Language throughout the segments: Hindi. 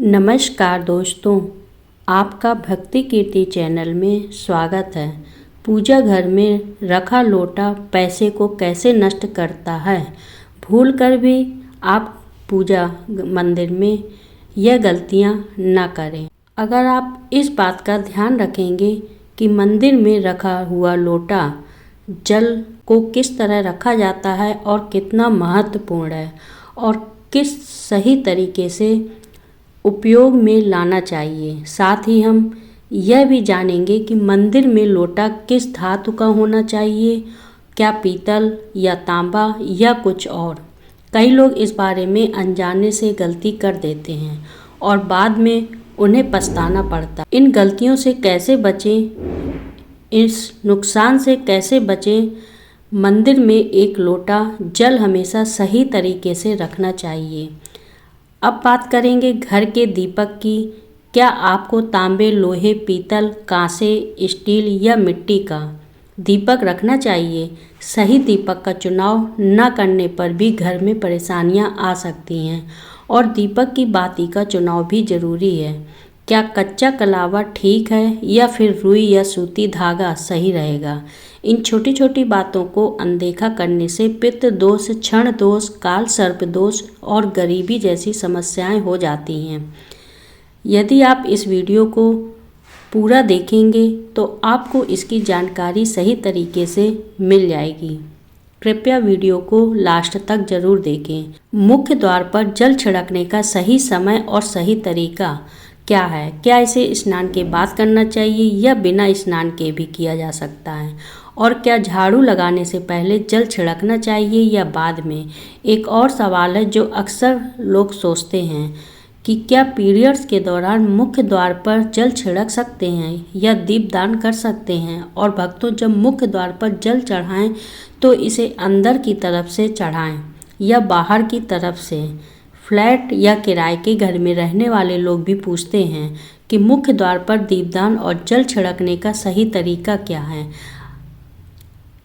नमस्कार दोस्तों, आपका भक्ति कीर्ति चैनल में स्वागत है। पूजा घर में रखा लोटा पैसे को कैसे नष्ट करता है। भूलकर भी आप पूजा मंदिर में यह गलतियां न करें। अगर आप इस बात का ध्यान रखेंगे कि मंदिर में रखा हुआ लोटा जल को किस तरह रखा जाता है और कितना महत्वपूर्ण है और किस सही तरीके से उपयोग में लाना चाहिए। साथ ही हम यह भी जानेंगे कि मंदिर में लोटा किस धातु का होना चाहिए, क्या पीतल या तांबा या कुछ और। कई लोग इस बारे में अनजाने से गलती कर देते हैं और बाद में उन्हें पछताना पड़ता है। इन गलतियों से कैसे बचें, इस नुकसान से कैसे बचें। मंदिर में एक लोटा जल हमेशा सही तरीके से रखना चाहिए। अब बात करेंगे घर के दीपक की। क्या आपको तांबे, लोहे, पीतल, कांसे, स्टील या मिट्टी का दीपक रखना चाहिए। सही दीपक का चुनाव न करने पर भी घर में परेशानियां आ सकती हैं और दीपक की बाती का चुनाव भी ज़रूरी है। क्या कच्चा कलावा ठीक है या फिर रुई या सूती धागा सही रहेगा। इन छोटी छोटी बातों को अनदेखा करने से पितृ दोष, क्षण दोष, काल सर्प दोष और गरीबी जैसी समस्याएं हो जाती हैं। यदि आप इस वीडियो को पूरा देखेंगे तो आपको इसकी जानकारी सही तरीके से मिल जाएगी। कृपया वीडियो को लास्ट तक जरूर देखें। मुख्य द्वार पर जल छिड़कने का सही समय और सही तरीका क्या है। क्या इसे स्नान के बाद करना चाहिए या बिना स्नान के भी किया जा सकता है। और क्या झाड़ू लगाने से पहले जल छिड़कना चाहिए या बाद में। एक और सवाल है जो अक्सर लोग सोचते हैं कि क्या पीरियड्स के दौरान मुख्य द्वार पर जल छिड़क सकते हैं या दीपदान कर सकते हैं। और भक्तों, जब मुख्य द्वार पर जल चढ़ाएं तो इसे अंदर की तरफ से चढ़ाएं या बाहर की तरफ से। फ्लैट या किराए के घर में रहने वाले लोग भी पूछते हैं कि मुख्य द्वार पर दीपदान और जल छिड़कने का सही तरीका क्या है।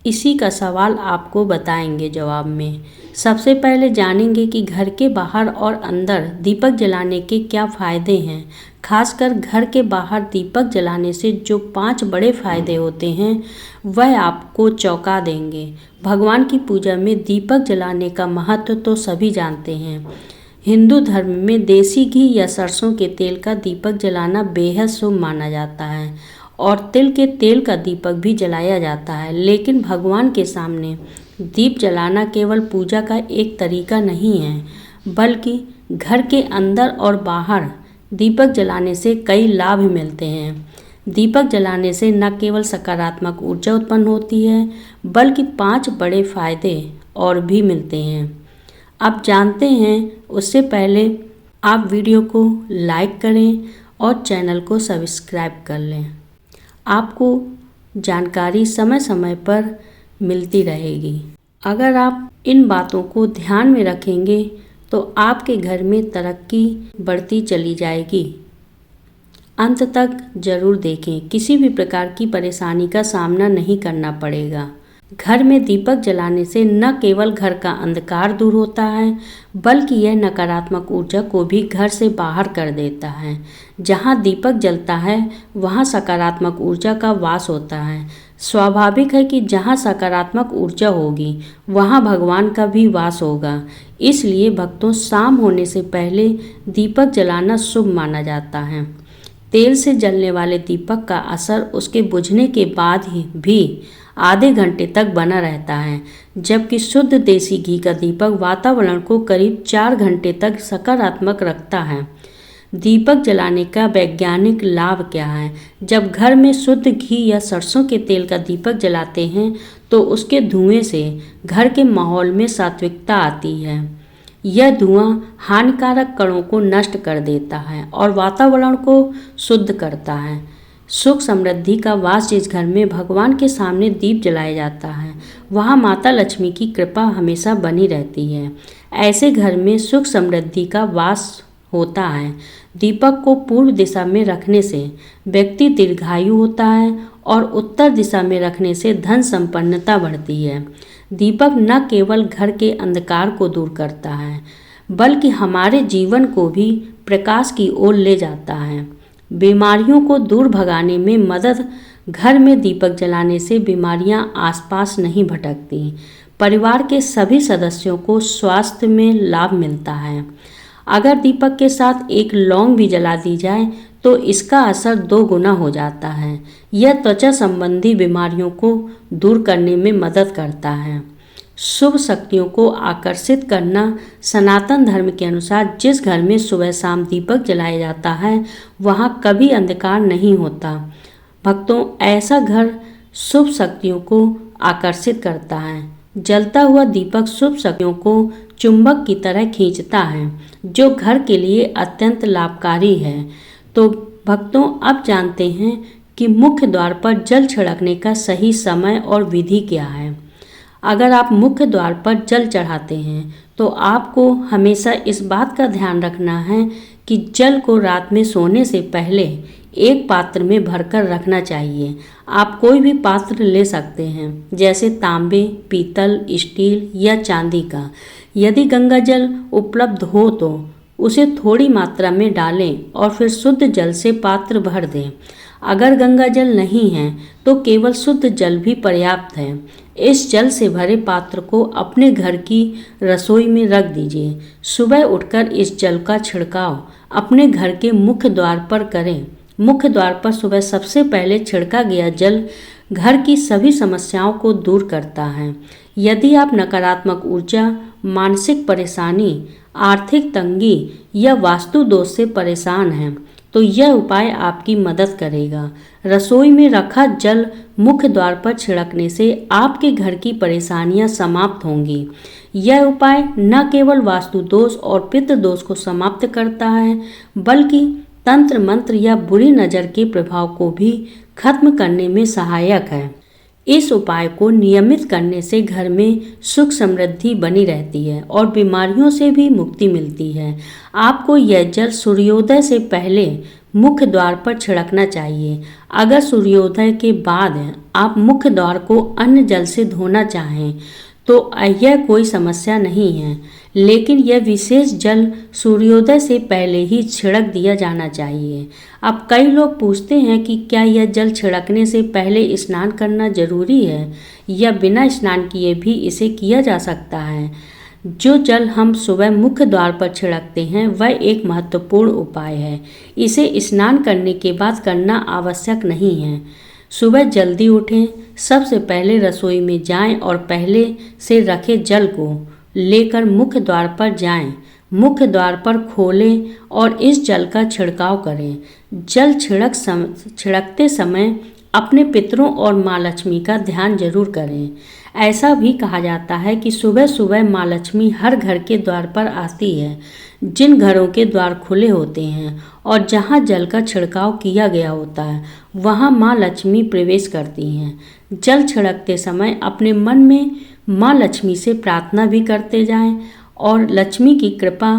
इसी का सवाल आपको बताएंगे जवाब में। सबसे पहले जानेंगे कि घर के बाहर और अंदर दीपक जलाने के क्या फ़ायदे हैं। खासकर घर के बाहर दीपक जलाने से जो 5 बड़े फायदे होते हैं वह आपको चौंका देंगे। भगवान की पूजा में दीपक जलाने का महत्व तो सभी जानते हैं। हिंदू धर्म में देसी घी या सरसों के तेल का दीपक जलाना बेहद शुभ माना जाता है और तिल के तेल का दीपक भी जलाया जाता है। लेकिन भगवान के सामने दीप जलाना केवल पूजा का एक तरीका नहीं है, बल्कि घर के अंदर और बाहर दीपक जलाने से कई लाभ मिलते हैं। दीपक जलाने से न केवल सकारात्मक ऊर्जा उत्पन्न होती है, बल्कि 5 बड़े फायदे और भी मिलते हैं। आप जानते हैं, उससे पहले आप वीडियो को लाइक करें और चैनल को सब्सक्राइब कर लें। आपको जानकारी समय समय पर मिलती रहेगी। अगर आप इन बातों को ध्यान में रखेंगे तो आपके घर में तरक्की बढ़ती चली जाएगी। अंत तक जरूर देखें, किसी भी प्रकार की परेशानी का सामना नहीं करना पड़ेगा। घर में दीपक जलाने से न केवल घर का अंधकार दूर होता है, बल्कि यह नकारात्मक ऊर्जा को भी घर से बाहर कर देता है। जहाँ दीपक जलता है वहाँ सकारात्मक ऊर्जा का वास होता है। स्वाभाविक है कि जहाँ सकारात्मक ऊर्जा होगी वहाँ भगवान का भी वास होगा। इसलिए भक्तों, शाम होने से पहले दीपक जलाना शुभ माना जाता है। तेल से जलने वाले दीपक का असर उसके बुझने के बाद ही भी आधे घंटे तक बना रहता है, जबकि शुद्ध देसी घी का दीपक वातावरण को करीब 4 घंटे तक सकारात्मक रखता है। दीपक जलाने का वैज्ञानिक लाभ क्या है। जब घर में शुद्ध घी या सरसों के तेल का दीपक जलाते हैं तो उसके धुएं से घर के माहौल में सात्विकता आती है। यह धुआं हानिकारक कणों को नष्ट कर देता है और वातावरण को शुद्ध करता है। सुख समृद्धि का वास जिस घर में भगवान के सामने दीप जलाया जाता है वहाँ माता लक्ष्मी की कृपा हमेशा बनी रहती है। ऐसे घर में सुख समृद्धि का वास होता है। दीपक को पूर्व दिशा में रखने से व्यक्ति दीर्घायु होता है और उत्तर दिशा में रखने से धन संपन्नता बढ़ती है। दीपक न केवल घर के अंधकार को दूर करता है, बल्कि हमारे जीवन को भी प्रकाश की ओर ले जाता है। बीमारियों को दूर भगाने में मदद। घर में दीपक जलाने से बीमारियां आसपास नहीं भटकती। परिवार के सभी सदस्यों को स्वास्थ्य में लाभ मिलता है। अगर दीपक के साथ एक लौंग भी जला दी जाए तो इसका असर 2 गुना हो जाता है। यह त्वचा संबंधी बीमारियों को दूर करने में मदद करता है। शुभ शक्तियों को आकर्षित करना। सनातन धर्म के अनुसार जिस घर में सुबह शाम दीपक जलाया जाता है वहाँ कभी अंधकार नहीं होता। भक्तों, ऐसा घर शुभ शक्तियों को आकर्षित करता है। जलता हुआ दीपक शुभ शक्तियों को चुंबक की तरह खींचता है, जो घर के लिए अत्यंत लाभकारी है। तो भक्तों, अब जानते हैं कि मुख्य द्वार पर जल छिड़कने का सही समय और विधि क्या है। अगर आप मुख्य द्वार पर जल चढ़ाते हैं तो आपको हमेशा इस बात का ध्यान रखना है कि जल को रात में सोने से पहले एक पात्र में भरकर रखना चाहिए। आप कोई भी पात्र ले सकते हैं, जैसे तांबे, पीतल, स्टील या चांदी का। यदि गंगा जल उपलब्ध हो तो उसे थोड़ी मात्रा में डालें और फिर शुद्ध जल से पात्र भर दें। अगर गंगा जल नहीं है तो केवल शुद्ध जल भी पर्याप्त है। इस जल से भरे पात्र को अपने घर की रसोई में रख दीजिए। सुबह उठकर इस जल का छिड़काव अपने घर के मुख्य द्वार पर करें। मुख्य द्वार पर सुबह सबसे पहले छिड़का गया जल घर की सभी समस्याओं को दूर करता है। यदि आप नकारात्मक ऊर्जा, मानसिक परेशानी, आर्थिक तंगी या वास्तु दोष से परेशान हैं तो यह उपाय आपकी मदद करेगा। रसोई में रखा जल मुख्य द्वार पर छिड़कने से आपके घर की परेशानियां समाप्त होंगी। यह उपाय न केवल वास्तु दोष और पितृ दोष को समाप्त करता है, बल्कि तंत्र मंत्र या बुरी नज़र के प्रभाव को भी खत्म करने में सहायक है। इस उपाय को नियमित करने से घर में सुख समृद्धि बनी रहती है और बीमारियों से भी मुक्ति मिलती है। आपको यह जल सूर्योदय से पहले मुख्य द्वार पर छिड़कना चाहिए। अगर सूर्योदय के बाद आप मुख्य द्वार को अन्य जल से धोना चाहें तो यह कोई समस्या नहीं है, लेकिन यह विशेष जल सूर्योदय से पहले ही छिड़क दिया जाना चाहिए। अब कई लोग पूछते हैं कि क्या यह जल छिड़कने से पहले स्नान करना जरूरी है या बिना स्नान किए भी इसे किया जा सकता है। जो जल हम सुबह मुख्य द्वार पर छिड़कते हैं वह एक महत्वपूर्ण उपाय है। इसे स्नान करने के बाद करना आवश्यक नहीं है। सुबह जल्दी उठें, सबसे पहले रसोई में जाएं और पहले से रखे जल को लेकर मुख्य द्वार पर जाएं। मुख्य द्वार पर खोलें और इस जल का छिड़काव करें। जल छिड़कते समय अपने पितरों और माँ लक्ष्मी का ध्यान जरूर करें। ऐसा भी कहा जाता है कि सुबह सुबह माँ लक्ष्मी हर घर के द्वार पर आती है। जिन घरों के द्वार खुले होते हैं और जहाँ जल का छिड़काव किया गया होता है वहाँ माँ लक्ष्मी प्रवेश करती हैं। जल छिड़कते समय अपने मन में माँ लक्ष्मी से प्रार्थना भी करते जाएं और लक्ष्मी की कृपा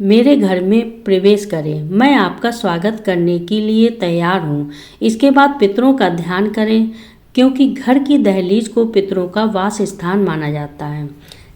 मेरे घर में प्रवेश करें, मैं आपका स्वागत करने के लिए तैयार हूँ। इसके बाद पितरों का ध्यान करें, क्योंकि घर की दहलीज को पितरों का वास स्थान माना जाता है।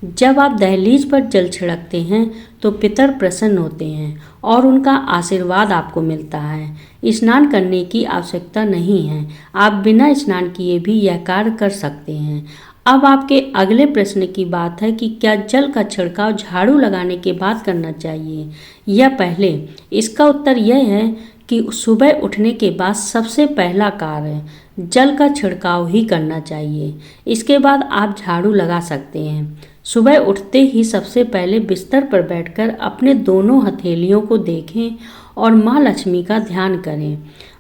जब आप दहलीज पर जल छिड़कते हैं तो पितर प्रसन्न होते हैं और उनका आशीर्वाद आपको मिलता है। स्नान करने की आवश्यकता नहीं है, आप बिना स्नान किए भी यह कार्य कर सकते हैं। अब आपके अगले प्रश्न की बात है कि क्या जल का छिड़काव झाड़ू लगाने के बाद करना चाहिए या पहले। इसका उत्तर यह है कि सुबह उठने के बाद सबसे पहला कार्य जल का छिड़काव ही करना चाहिए। इसके बाद आप झाड़ू लगा सकते हैं। सुबह उठते ही सबसे पहले बिस्तर पर बैठकर अपने दोनों हथेलियों को देखें और माँ लक्ष्मी का ध्यान करें।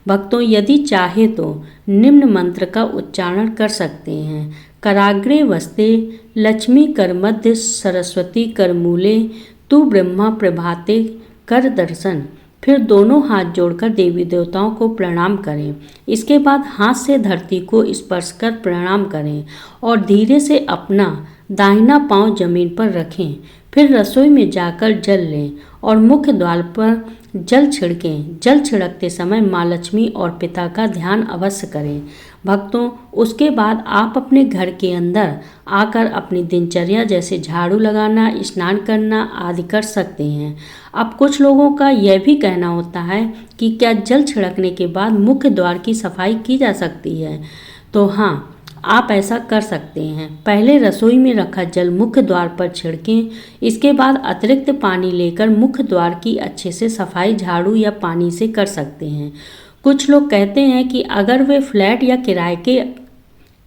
भक्तों, यदि चाहे तो निम्न मंत्र का उच्चारण कर सकते हैं। कराग्रे वस्ते लक्ष्मी कर मध्य सरस्वती कर मूले तू ब्रह्मा प्रभाते कर दर्शन। फिर दोनों हाथ जोड़कर देवी देवताओं को प्रणाम करें। इसके बाद हाथ से धरती को स्पर्श कर प्रणाम करें और धीरे से अपना दाहिना पांव जमीन पर रखें। फिर रसोई में जाकर जल लें और मुख्य द्वार पर जल छिड़कें। जल छिड़कते समय माँ लक्ष्मी और पिता का ध्यान अवश्य करें। भक्तों, उसके बाद आप अपने घर के अंदर आकर अपनी दिनचर्या जैसे झाड़ू लगाना, स्नान करना आदि कर सकते हैं। अब कुछ लोगों का यह भी कहना होता है कि क्या जल छिड़कने के बाद मुख्य द्वार की सफाई की जा सकती है? तो हाँ, आप ऐसा कर सकते हैं। पहले रसोई में रखा जल मुख्य द्वार पर छिड़कें। इसके बाद अतिरिक्त पानी लेकर मुख्य द्वार की अच्छे से सफाई झाड़ू या पानी से कर सकते हैं। कुछ लोग कहते हैं कि अगर वे फ्लैट या किराए के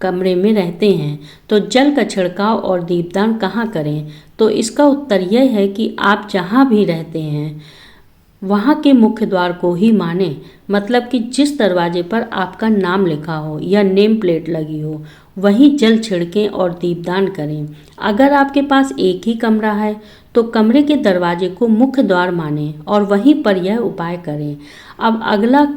कमरे में रहते हैं तो जल का छिड़काव और दीपदान कहाँ करें? तो इसका उत्तर यह है कि आप जहाँ भी रहते हैं वहाँ के मुख्य द्वार को ही माने, मतलब कि जिस दरवाजे पर आपका नाम लिखा हो या नेम प्लेट लगी हो वहीं जल छिड़कें और दीपदान करें। अगर आपके पास एक ही कमरा है तो कमरे के दरवाजे को मुख्य द्वार मानें और वहीं पर यह उपाय करें। अब अगला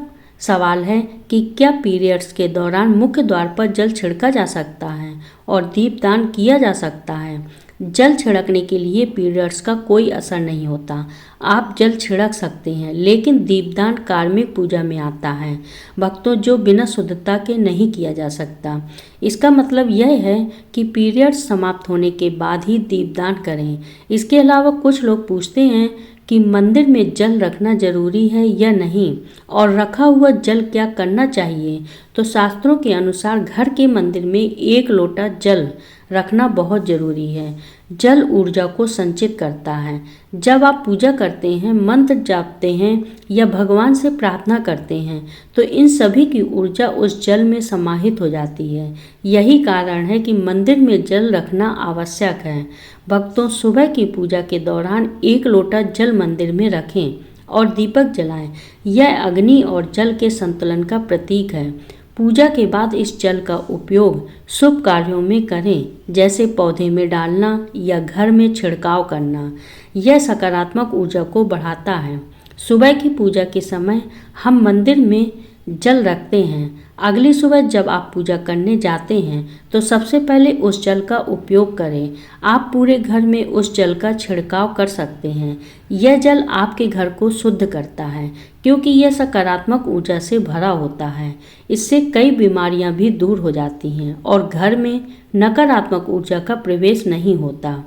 सवाल है कि क्या पीरियड्स के दौरान मुख्य द्वार पर जल छिड़का जा सकता है और दीपदान किया जा सकता है? जल छिड़कने के लिए पीरियड्स का कोई असर नहीं होता। आप जल छिड़क सकते हैं, लेकिन दीपदान कार्मिक पूजा में आता है भक्तों, जो बिना शुद्धता के नहीं किया जा सकता। इसका मतलब यह है कि पीरियड्स समाप्त होने के बाद ही दीपदान करें। इसके अलावा कुछ लोग पूछते हैं कि मंदिर में जल रखना जरूरी है या नहीं और रखा हुआ जल क्या करना चाहिए? तो शास्त्रों के अनुसार घर के मंदिर में 1 लोटा जल रखना बहुत जरूरी है। जल ऊर्जा को संचित करता है। जब आप पूजा करते हैं, मंत्र जापते हैं या भगवान से प्रार्थना करते हैं तो इन सभी की ऊर्जा उस जल में समाहित हो जाती है। यही कारण है कि मंदिर में जल रखना आवश्यक है। भक्तों, सुबह की पूजा के दौरान 1 लोटा जल मंदिर में रखें और दीपक जलाएं। यह अग्नि और जल के संतुलन का प्रतीक है। पूजा के बाद इस जल का उपयोग शुभ कार्यों में करें, जैसे पौधे में डालना या घर में छिड़काव करना। यह सकारात्मक ऊर्जा को बढ़ाता है। सुबह की पूजा के समय हम मंदिर में जल रखते हैं। अगली सुबह जब आप पूजा करने जाते हैं तो सबसे पहले उस जल का उपयोग करें। आप पूरे घर में उस जल का छिड़काव कर सकते हैं। यह जल आपके घर को शुद्ध करता है क्योंकि यह सकारात्मक ऊर्जा से भरा होता है। इससे कई बीमारियां भी दूर हो जाती हैं और घर में नकारात्मक ऊर्जा का प्रवेश नहीं होता।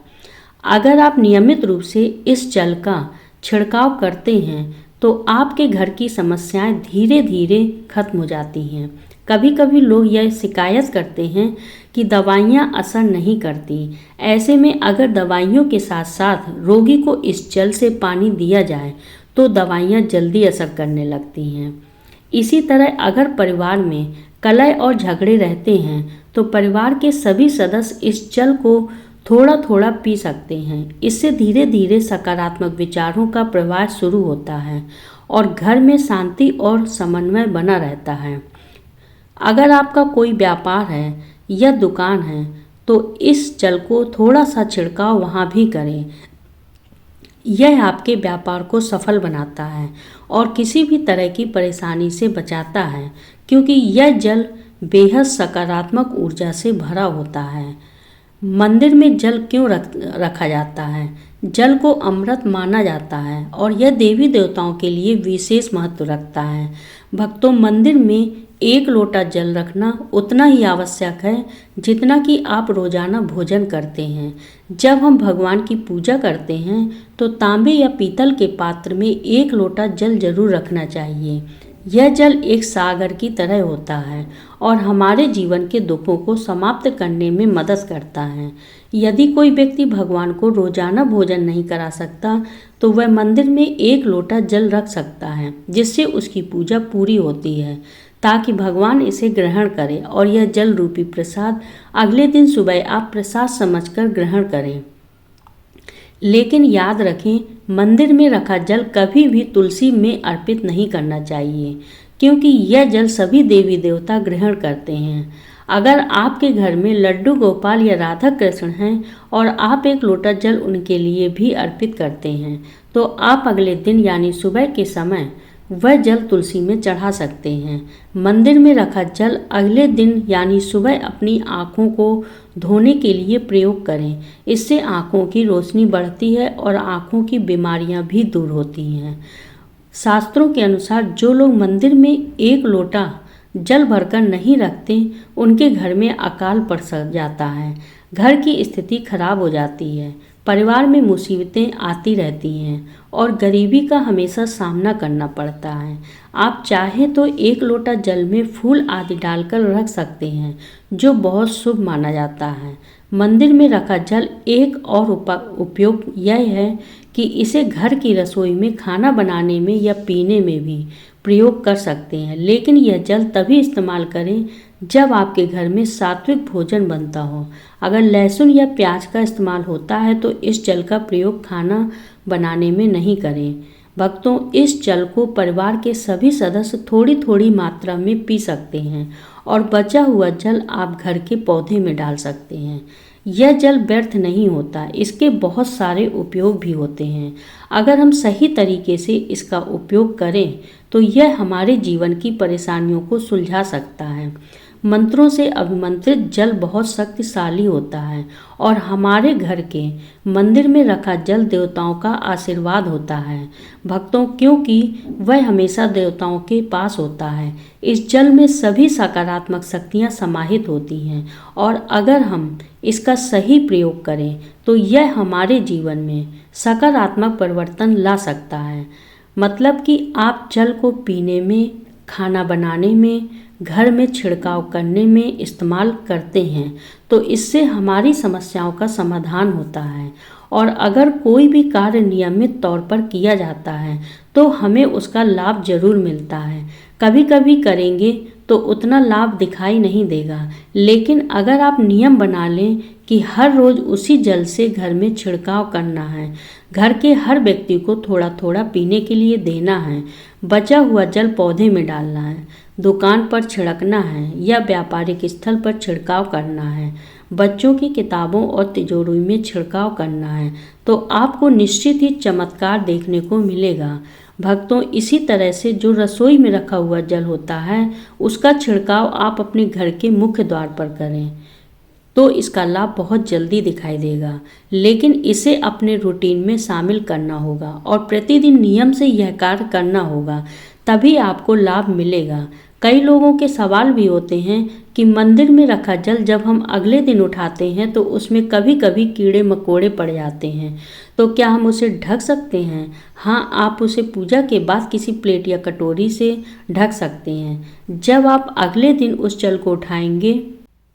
अगर आप नियमित रूप से इस जल का छिड़काव करते हैं तो आपके घर की समस्याएं धीरे धीरे खत्म हो जाती हैं। कभी कभी लोग यह शिकायत करते हैं कि दवाइयां असर नहीं करती। ऐसे में अगर दवाइयों के साथ साथ रोगी को इस जल से पानी दिया जाए तो दवाइयां जल्दी असर करने लगती हैं। इसी तरह अगर परिवार में कलह और झगड़े रहते हैं तो परिवार के सभी सदस्य इस जल को थोड़ा थोड़ा पी सकते हैं। इससे धीरे धीरे सकारात्मक विचारों का प्रवाह शुरू होता है और घर में शांति और समन्वय बना रहता है। अगर आपका कोई व्यापार है या दुकान है तो इस जल को थोड़ा सा छिड़काव वहाँ भी करें। यह आपके व्यापार को सफल बनाता है और किसी भी तरह की परेशानी से बचाता है, क्योंकि यह जल बेहद सकारात्मक ऊर्जा से भरा होता है। मंदिर में जल क्यों रखा जाता है? जल को अमृत माना जाता है और यह देवी देवताओं के लिए विशेष महत्व रखता है। भक्तों, मंदिर में 1 लोटा जल रखना उतना ही आवश्यक है जितना कि आप रोजाना भोजन करते हैं। जब हम भगवान की पूजा करते हैं तो तांबे या पीतल के पात्र में 1 लोटा जल जरूर रखना चाहिए। यह जल एक सागर की तरह होता है और हमारे जीवन के दुखों को समाप्त करने में मदद करता है। यदि कोई व्यक्ति भगवान को रोजाना भोजन नहीं करा सकता तो वह मंदिर में 1 लोटा जल रख सकता है, जिससे उसकी पूजा पूरी होती है, ताकि भगवान इसे ग्रहण करें और यह जल रूपी प्रसाद अगले दिन सुबह आप प्रसाद समझकर ग्रहण करें। लेकिन याद रखें, मंदिर में रखा जल कभी भी तुलसी में अर्पित नहीं करना चाहिए, क्योंकि यह जल सभी देवी देवता ग्रहण करते हैं। अगर आपके घर में लड्डू गोपाल या राधा कृष्ण हैं और आप 1 लोटा जल उनके लिए भी अर्पित करते हैं तो आप अगले दिन यानी सुबह के समय वह जल तुलसी में चढ़ा सकते हैं। मंदिर में रखा जल अगले दिन यानी सुबह अपनी आँखों को धोने के लिए प्रयोग करें। इससे आँखों की रोशनी बढ़ती है और आँखों की बीमारियां भी दूर होती हैं। शास्त्रों के अनुसार जो लोग मंदिर में एक लोटा जल भरकर नहीं रखते, उनके घर में अकाल पड़ जाता है, घर की स्थिति खराब हो जाती है, परिवार में मुसीबतें आती रहती हैं और गरीबी का हमेशा सामना करना पड़ता है। आप चाहें तो एक लोटा जल में फूल आदि डालकर रख सकते हैं, जो बहुत शुभ माना जाता है। मंदिर में रखा जल एक और उपयोग यह है कि इसे घर की रसोई में खाना बनाने में या पीने में भी प्रयोग कर सकते हैं, लेकिन यह जल तभी इस्तेमाल करें जब आपके घर में सात्विक भोजन बनता हो। अगर लहसुन या प्याज का इस्तेमाल होता है तो इस जल का प्रयोग खाना बनाने में नहीं करें। भक्तों, इस जल को परिवार के सभी सदस्य थोड़ी थोड़ी मात्रा में पी सकते हैं और बचा हुआ जल आप घर के पौधे में डाल सकते हैं। यह जल व्यर्थ नहीं होता, इसके बहुत सारे उपयोग भी होते हैं। अगर हम सही तरीके से इसका उपयोग करें तो यह हमारे जीवन की परेशानियों को सुलझा सकता है। मंत्रों से अभिमंत्रित जल बहुत शक्तिशाली होता है और हमारे घर के मंदिर में रखा जल देवताओं का आशीर्वाद होता है भक्तों, क्योंकि वह हमेशा देवताओं के पास होता है। इस जल में सभी सकारात्मक शक्तियाँ समाहित होती हैं और अगर हम इसका सही प्रयोग करें तो यह हमारे जीवन में सकारात्मक परिवर्तन ला सकता है। मतलब कि आप जल को पीने में, खाना बनाने में, घर में छिड़काव करने में इस्तेमाल करते हैं तो इससे हमारी समस्याओं का समाधान होता है। और अगर कोई भी कार्य नियमित तौर पर किया जाता है तो हमें उसका लाभ जरूर मिलता है। कभी कभी करेंगे तो उतना लाभ दिखाई नहीं देगा, लेकिन अगर आप नियम बना लें कि हर रोज़ उसी जल से घर में छिड़काव करना है, घर के हर व्यक्ति को थोड़ा थोड़ा पीने के लिए देना है, बचा हुआ जल पौधे में डालना है, दुकान पर छिड़कना है या व्यापारिक स्थल पर छिड़काव करना है, बच्चों की किताबों और तिजोरी में छिड़काव करना है, तो आपको निश्चित ही चमत्कार देखने को मिलेगा। भक्तों, इसी तरह से जो रसोई में रखा हुआ जल होता है उसका छिड़काव आप अपने घर के मुख्य द्वार पर करें तो इसका लाभ बहुत जल्दी दिखाई देगा। लेकिन इसे अपने रूटीन में शामिल करना होगा और प्रतिदिन नियम से यह कार्य करना होगा, तभी आपको लाभ मिलेगा। कई लोगों के सवाल भी होते हैं कि मंदिर में रखा जल जब हम अगले दिन उठाते हैं तो उसमें कभी कभी कीड़े मकोड़े पड़ जाते हैं, तो क्या हम उसे ढक सकते हैं? हाँ, आप उसे पूजा के बाद किसी प्लेट या कटोरी से ढक सकते हैं। जब आप अगले दिन उस जल को उठाएंगे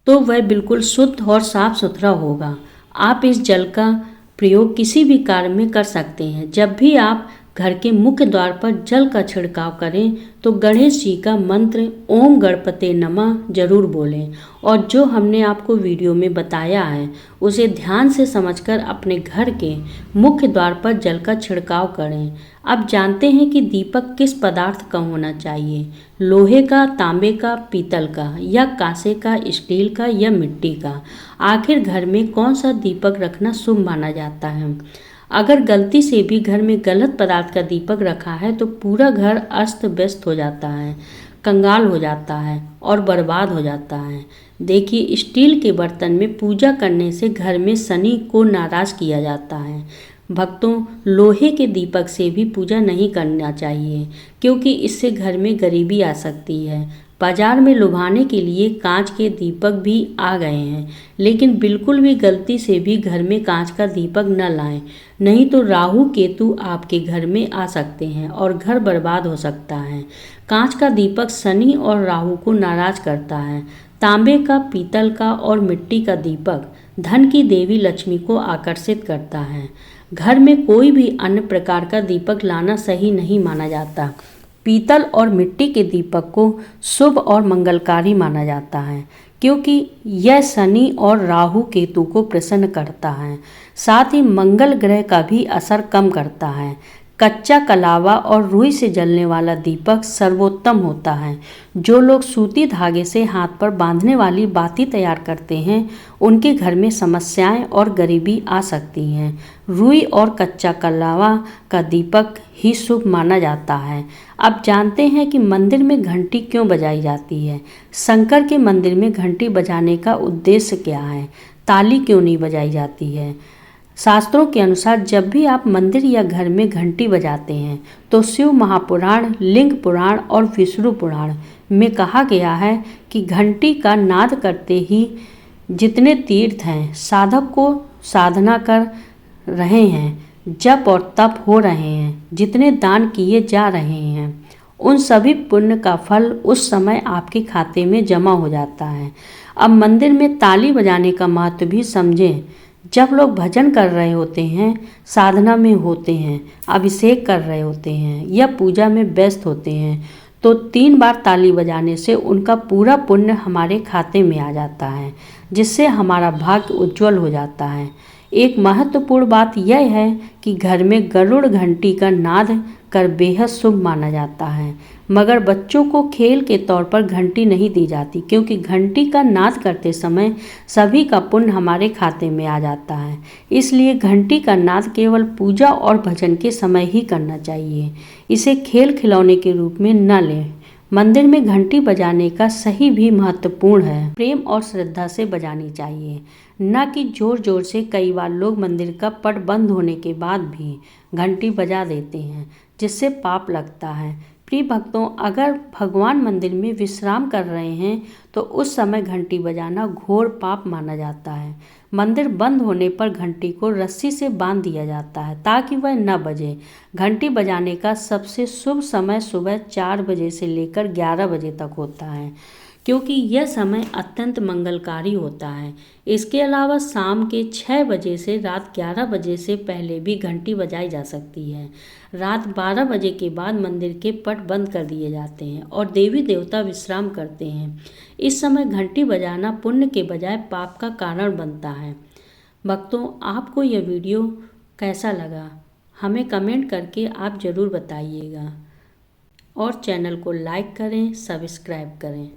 तो वह बिल्कुल शुद्ध और साफ सुथरा होगा। आप इस जल का प्रयोग किसी भी कार्य में कर सकते हैं। जब भी आप घर के मुख्य द्वार पर जल का छिड़काव करें तो गणेश जी का मंत्र ओम गणपते नमः जरूर बोलें और जो हमने आपको वीडियो में बताया है उसे ध्यान से समझकर अपने घर के मुख्य द्वार पर जल का छिड़काव करें। अब जानते हैं कि दीपक किस पदार्थ का होना चाहिए, लोहे का, तांबे का, पीतल का या कांसे का, स्टील का या मिट्टी का। आखिर घर में कौन सा दीपक रखना शुभ माना जाता है? अगर गलती से भी घर में गलत पदार्थ का दीपक रखा है तो पूरा घर अस्त व्यस्त हो जाता है, कंगाल हो जाता है और बर्बाद हो जाता है। देखिए, स्टील के बर्तन में पूजा करने से घर में शनि को नाराज किया जाता है। भक्तों, लोहे के दीपक से भी पूजा नहीं करना चाहिए क्योंकि इससे घर में गरीबी आ सकती है। बाजार में लुभाने के लिए कांच के दीपक भी आ गए हैं, लेकिन बिल्कुल भी गलती से भी घर में कांच का दीपक न लाएं, नहीं तो राहु केतु आपके घर में आ सकते हैं और घर बर्बाद हो सकता है। कांच का दीपक शनि और राहु को नाराज करता है। तांबे का, पीतल का और मिट्टी का दीपक धन की देवी लक्ष्मी को आकर्षित करता है। घर में कोई भी अन्य प्रकार का दीपक लाना सही नहीं माना जाता। पीतल और मिट्टी के दीपक को शुभ और मंगलकारी माना जाता है क्योंकि यह शनि और राहु केतु को प्रसन्न करता है, साथ ही मंगल ग्रह का भी असर कम करता है। कच्चा कलावा और रुई से जलने वाला दीपक सर्वोत्तम होता है। जो लोग सूती धागे से हाथ पर बांधने वाली बाती तैयार करते हैं उनके घर में समस्याएं और गरीबी आ सकती हैं। रुई और कच्चा कलावा का दीपक ही शुभ माना जाता है। अब जानते हैं कि मंदिर में घंटी क्यों बजाई जाती है। शंकर के मंदिर में घंटी बजाने का उद्देश्य क्या है, ताली क्यों नहीं बजाई जाती है। शास्त्रों के अनुसार जब भी आप मंदिर या घर में घंटी बजाते हैं तो शिव महापुराण, लिंग पुराण और विष्णु पुराण में कहा गया है कि घंटी का नाद करते ही जितने तीर्थ हैं, साधक को साधना कर रहे हैं, जप और तप हो रहे हैं, जितने दान किए जा रहे हैं, उन सभी पुण्य का फल उस समय आपके खाते में जमा हो जाता है। अब मंदिर में ताली बजाने का महत्व भी समझें। जब लोग भजन कर रहे होते हैं, साधना में होते हैं, अभिषेक कर रहे होते हैं या पूजा में व्यस्त होते हैं तो 3 बार ताली बजाने से उनका पूरा पुण्य हमारे खाते में आ जाता है, जिससे हमारा भाग्य उज्जवल हो जाता है। एक महत्वपूर्ण बात यह है कि घर में गरुड़ घंटी का नाद कर बेहद शुभ माना जाता है, मगर बच्चों को खेल के तौर पर घंटी नहीं दी जाती, क्योंकि घंटी का नाद करते समय सभी का पुण्य हमारे खाते में आ जाता है। इसलिए घंटी का नाद केवल पूजा और भजन के समय ही करना चाहिए। इसे खेल खिलौने के रूप में न लें। मंदिर में घंटी बजाने का सही भी महत्वपूर्ण है। प्रेम और श्रद्धा से बजानी चाहिए, न कि जोर जोर से। कई बार लोग मंदिर का पट बंद होने के बाद भी घंटी बजा देते हैं, जिससे पाप लगता है। प्रिय भक्तों, अगर भगवान मंदिर में विश्राम कर रहे हैं तो उस समय घंटी बजाना घोर पाप माना जाता है। मंदिर बंद होने पर घंटी को रस्सी से बांध दिया जाता है ताकि वह न बजे। घंटी बजाने का सबसे शुभ समय सुबह 4 बजे से लेकर 11 बजे तक होता है, क्योंकि यह समय अत्यंत मंगलकारी होता है। इसके अलावा शाम के 6 बजे से रात 11 बजे से पहले भी घंटी बजाई जा सकती है। रात 12 बजे के बाद मंदिर के पट बंद कर दिए जाते हैं और देवी देवता विश्राम करते हैं। इस समय घंटी बजाना पुण्य के बजाय पाप का कारण बनता है। भक्तों, आपको यह वीडियो कैसा लगा हमें कमेंट करके आप ज़रूर बताइएगा और चैनल को लाइक करें, सब्सक्राइब करें।